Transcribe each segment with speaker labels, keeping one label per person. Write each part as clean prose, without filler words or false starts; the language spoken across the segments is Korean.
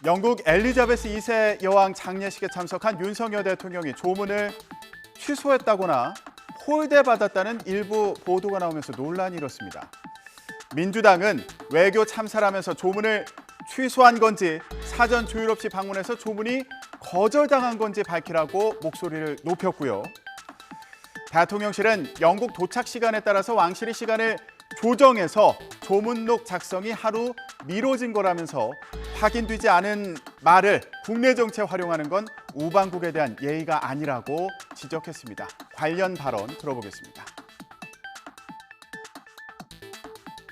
Speaker 1: 영국 엘리자베스 2세 여왕 장례식에 참석한 윤석열 대통령이 조문을 취소했다거나 홀대받았다는 일부 보도가 나오면서 논란이 일었습니다. 민주당은 외교 참사라면서 조문을 취소한 건지 사전 조율 없이 방문해서 조문이 거절당한 건지 밝히라고 목소리를 높였고요. 대통령실은 영국 도착 시간에 따라서 왕실이 시간을 조정해서 조문록 작성이 하루 미뤄진 거라면서 확인되지 않은 말을 국내 정치에 활용하는 건 우방국에 대한 예의가 아니라고 지적했습니다. 관련 발언 들어보겠습니다.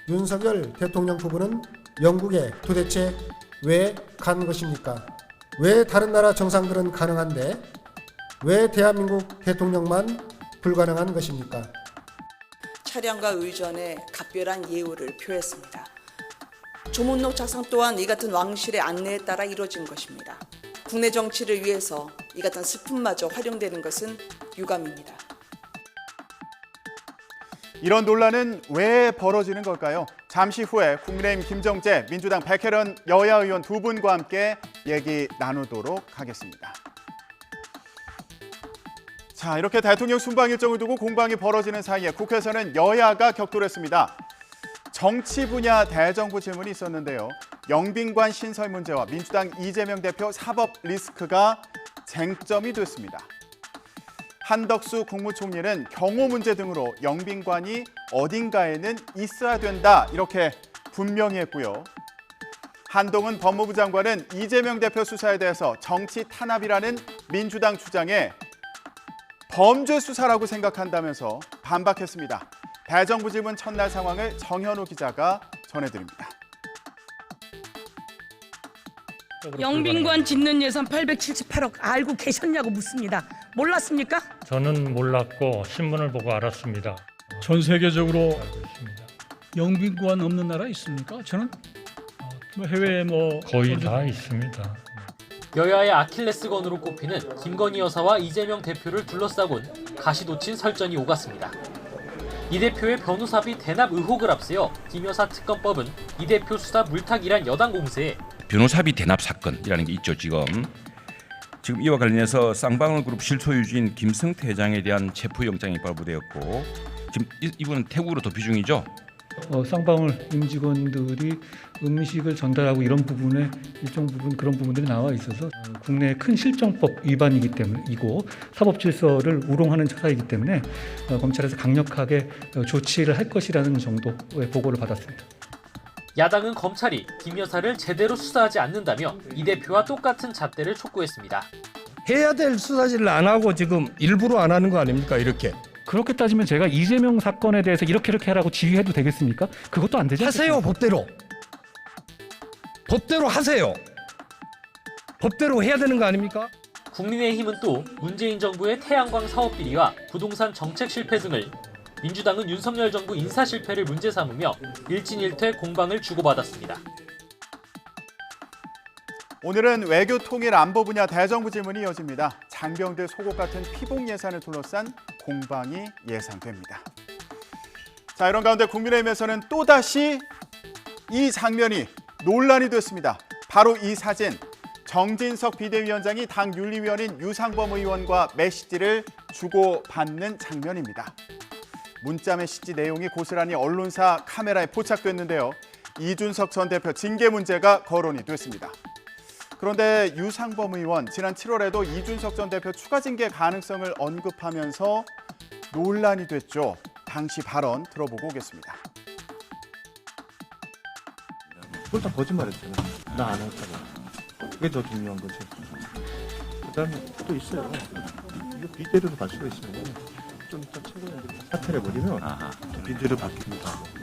Speaker 2: 윤석열 대통령 부부는 영국에 도대체 왜 간 것입니까? 왜 다른 나라 정상들은 가능한데 왜 대한민국 대통령만 불가능한 것입니까?
Speaker 3: 차량과 의전에 각별한 예우를 표했습니다. 조문록 작성 또한 이 같은 왕실의 안내에 따라 이루어진 것입니다. 국내 정치를 위해서 이 같은 스푼마저 활용되는 것은 유감입니다.
Speaker 1: 이런 논란은 왜 벌어지는 걸까요? 잠시 후에 국민의힘 김정재, 민주당 백혜련 여야 의원 두 분과 함께 얘기 나누도록 하겠습니다. 자, 이렇게 대통령 순방 일정을 두고 공방이 벌어지는 사이에 국회에서는 여야가 격돌했습니다. 정치 분야 대정부 질문이 있었는데요. 영빈관 신설 문제와 민주당 이재명 대표 사법 리스크가 쟁점이 됐습니다. 한덕수 국무총리는 경호 문제 등으로 영빈관이 어딘가에는 있어야 된다 이렇게 분명히 했고요. 한동훈 법무부 장관은 이재명 대표 수사에 대해서 정치 탄압이라는 민주당 주장에 범죄 수사라고 생각한다면서 반박했습니다. 대정부 질문 첫날 상황을 정현우 기자가 전해드립니다.
Speaker 4: 영빈관 짓는 예산 878억 알고 계셨냐고 묻습니다. 몰랐습니까?
Speaker 5: 저는 몰랐고 신문을 보고 알았습니다.
Speaker 6: 전 세계적으로
Speaker 5: 알고 있습니다.
Speaker 6: 영빈관 없는 나라 있습니까? 저는 해외에
Speaker 5: 거의 다 있습니다.
Speaker 7: 여야의 아킬레스건으로 꼽히는 김건희 여사와 이재명 대표를 둘러싸곤 가시돋친 설전이 오갔습니다. 이 대표의 변호사비 대납 의혹을 앞세워 김 여사 특검법은 이 대표 수사 물타기란 여당 공세에
Speaker 8: 변호사비 대납 사건이라는 게 있죠. 지금 이와 관련해서 쌍방울 그룹 실소유주인 김성태 회장에 대한 체포영장이 발부되었고 지금 이분은 태국으로 도피 중이죠.
Speaker 9: 쌍방울 임직원들이 음식을 전달하고 이런 부분에 일정 부분 그런 부분들이 나와 있어서 국내의 큰 실정법 위반이기 때문이고 사법 질서를 우롱하는 처사이기 때문에 검찰에서 강력하게 조치를 할 것이라는 정도의 보고를 받았습니다.
Speaker 7: 야당은 검찰이 김 여사를 제대로 수사하지 않는다며 이 대표와 똑같은 잣대를 촉구했습니다.
Speaker 10: 해야 될 수사질을 안 하고 지금 일부러 안 하는 거 아닙니까? 이렇게.
Speaker 9: 그렇게 따지면 제가 이재명 사건에 대해서 이렇게 하라고 지휘해도 되겠습니까? 그것도 안 되지 않겠습니까?
Speaker 10: 하세요, 법대로. 법대로 하세요. 법대로 해야 되는 거 아닙니까?
Speaker 7: 국민의힘은 또 문재인 정부의 태양광 사업 비리와 부동산 정책 실패 등을, 민주당은 윤석열 정부 인사 실패를 문제 삼으며 일진일퇴 공방을 주고받았습니다.
Speaker 1: 오늘은 외교 통일 안보 분야 대정부 질문이 이어집니다. 장병들 속옷 같은 피복 예산을 둘러싼 공방이 예상됩니다. 자, 이런 가운데 국민의힘에서는 또다시 이 장면이 논란이 됐습니다. 바로 이 사진, 정진석 비대위원장이 당 윤리위원인 유상범 의원과 메시지를 주고받는 장면입니다. 문자 메시지 내용이 고스란히 언론사 카메라에 포착됐는데요. 이준석 전 대표 징계 문제가 거론이 됐습니다. 그런데 유상범 의원 지난 7월에도 이준석 전 대표 추가 징계 가능성을 언급하면서 논란이 됐죠. 당시 발언 들어보고 오겠습니다.
Speaker 11: 그걸 다 거짓말했잖아요. 나 안 했다고. 그게 더 중요한 거지. 그다음에 또 있어요. 이거 비대로로 갈 수가 있어요. 좀 이따 최고위원들이 사퇴를 해버리면 비대로 바뀝니다.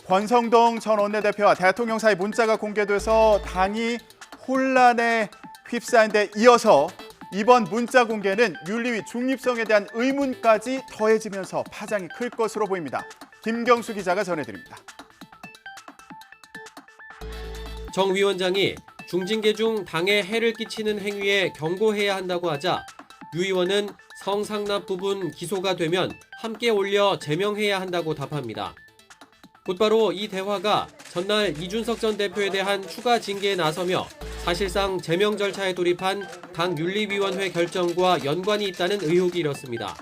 Speaker 1: 권성동 전 원내대표와 대통령 사이 문자가 공개돼서 당이 혼란에 휩싸인 데 이어서 이번 문자 공개는 윤리위 중립성에 대한 의문까지 더해지면서 파장이 클 것으로 보입니다. 김경수 기자가 전해드립니다.
Speaker 12: 정 위원장이 중징계 중 당에 해를 끼치는 행위에 경고해야 한다고 하자 유 의원은 성상납 부분 기소가 되면 함께 올려 제명해야 한다고 답합니다. 곧바로 이 대화가 전날 이준석 전 대표에 대한 추가 징계에 나서며 사실상 제명 절차에 돌입한 당 윤리위원회 결정과 연관이 있다는 의혹이 일었습니다.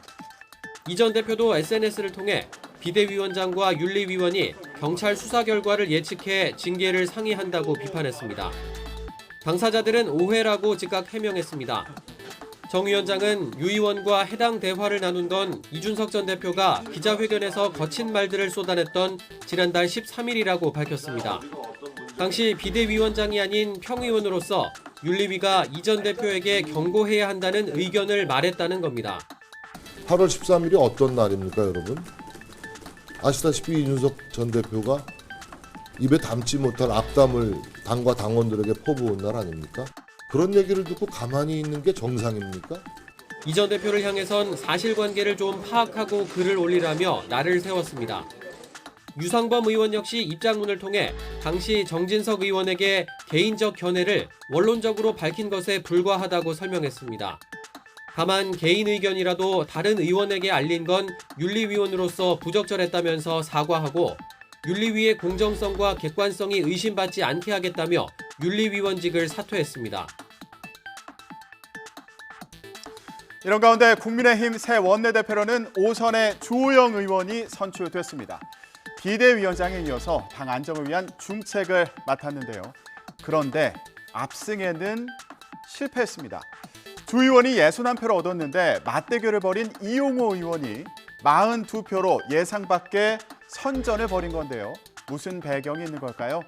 Speaker 12: 이 전 대표도 SNS를 통해 비대위원장과 윤리위원이 경찰 수사 결과를 예측해 징계를 상의한다고 비판했습니다. 당사자들은 오해라고 즉각 해명했습니다. 정 위원장은 유 의원과 해당 대화를 나눈 건 이준석 전 대표가 기자회견에서 거친 말들을 쏟아냈던 지난달 13일이라고 밝혔습니다. 당시 비대위원장이 아닌 평의원으로서 윤리위가 이 전 대표에게 경고해야 한다는 의견을 말했다는 겁니다.
Speaker 13: 8월 13일이 어떤 날입니까, 여러분? 아시다시피 이준석 전 대표가 입에 담지 못할 악담을 당과 당원들에게 퍼부은 날 아닙니까? 그런 얘기를 듣고 가만히 있는 게 정상입니까?
Speaker 12: 이 전 대표를 향해선 사실관계를 좀 파악하고 글을 올리라며 날을 세웠습니다. 유상범 의원 역시 입장문을 통해 당시 정진석 의원에게 개인적 견해를 원론적으로 밝힌 것에 불과하다고 설명했습니다. 다만 개인 의견이라도 다른 의원에게 알린 건 윤리위원으로서 부적절했다면서 사과하고 윤리위의 공정성과 객관성이 의심받지 않게 하겠다며 윤리위원직을 사퇴했습니다.
Speaker 1: 이런 가운데 국민의힘 새 원내대표로는 오선의 주호영 의원이 선출됐습니다. 비대위원장에 이어서 당 안정을 위한 중책을 맡았는데요. 그런데 압승에는 실패했습니다. 주 의원이 61표를 얻었는데 맞대결을 벌인 이용호 의원이 42표로 예상 밖의 선전을 벌인 건데요. 무슨 배경이 있는 걸까요?